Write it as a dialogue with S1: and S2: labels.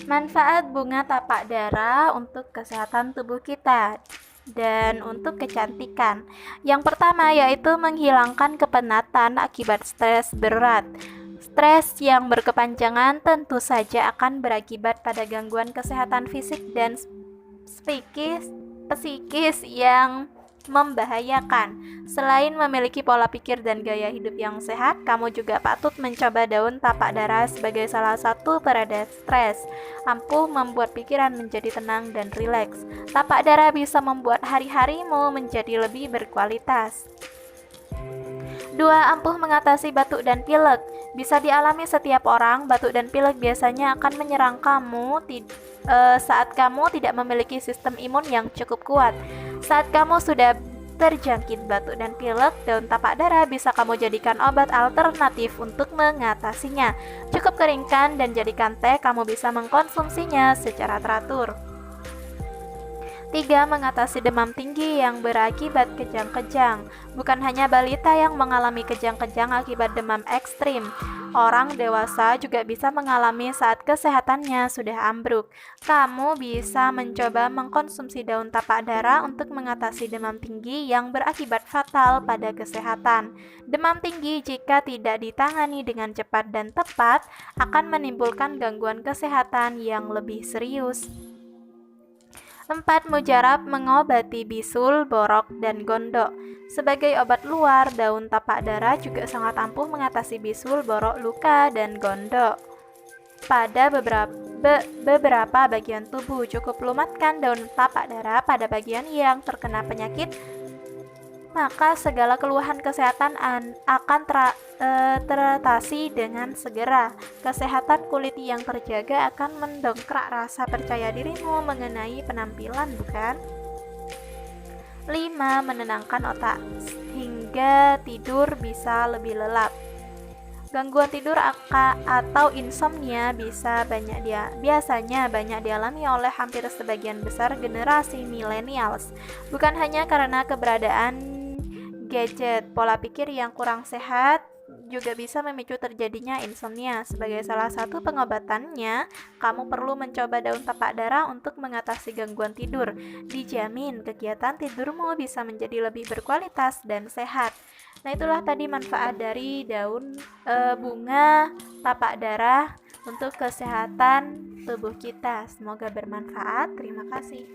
S1: Manfaat bunga tapak dara untuk kesehatan tubuh kita dan untuk kecantikan. Yang pertama yaitu menghilangkan kepenatan akibat stres berat. Stres yang berkepanjangan tentu saja akan berakibat pada gangguan kesehatan fisik dan psikis yang membahayakan. Selain memiliki pola pikir dan gaya hidup yang sehat, kamu juga patut mencoba daun tapak dara sebagai salah satu pereda stres. Ampuh membuat pikiran menjadi tenang dan rileks. Tapak dara bisa membuat hari-harimu menjadi lebih berkualitas. 2. Ampuh mengatasi batuk dan pilek. Bisa dialami setiap orang, batuk dan pilek biasanya akan menyerang kamu saat kamu tidak memiliki sistem imun yang cukup kuat. Saat kamu sudah terjangkit batuk dan pilek, daun tapak dara bisa kamu jadikan obat alternatif untuk mengatasinya. Cukup keringkan dan jadikan teh, kamu bisa mengkonsumsinya secara teratur. 3. Mengatasi demam tinggi yang berakibat kejang-kejang. Bukan hanya balita yang mengalami kejang-kejang akibat demam ekstrim. Orang dewasa juga bisa mengalami saat kesehatannya sudah ambruk. Kamu bisa mencoba mengkonsumsi daun tapak dara untuk mengatasi demam tinggi yang berakibat fatal pada kesehatan. Demam tinggi jika tidak ditangani dengan cepat dan tepat akan menimbulkan gangguan kesehatan yang lebih serius. 4. Mujarab mengobati bisul, borok, dan gondok. Sebagai obat luar, daun tapak dara juga sangat ampuh mengatasi bisul, borok, luka, dan gondok. Pada beberapa bagian tubuh, cukup lumatkan daun tapak dara pada bagian yang terkena penyakit, maka segala keluhan kesehatan akan teratasi dengan segera. Kesehatan kulit yang terjaga akan mendongkrak rasa percaya dirimu mengenai penampilan, bukan? 5. Menenangkan otak hingga tidur bisa lebih lelap. Gangguan tidur atau insomnia biasanya banyak dialami oleh hampir sebagian besar generasi millennials. Bukan hanya karena keberadaan gadget, pola pikir yang kurang sehat juga bisa memicu terjadinya insomnia. Sebagai salah satu pengobatannya, kamu perlu mencoba daun tapak dara untuk mengatasi gangguan tidur. Dijamin kegiatan tidurmu bisa menjadi lebih berkualitas dan sehat. Nah, itulah tadi manfaat dari daun bunga tapak dara untuk kesehatan tubuh kita. Semoga bermanfaat. Terima kasih.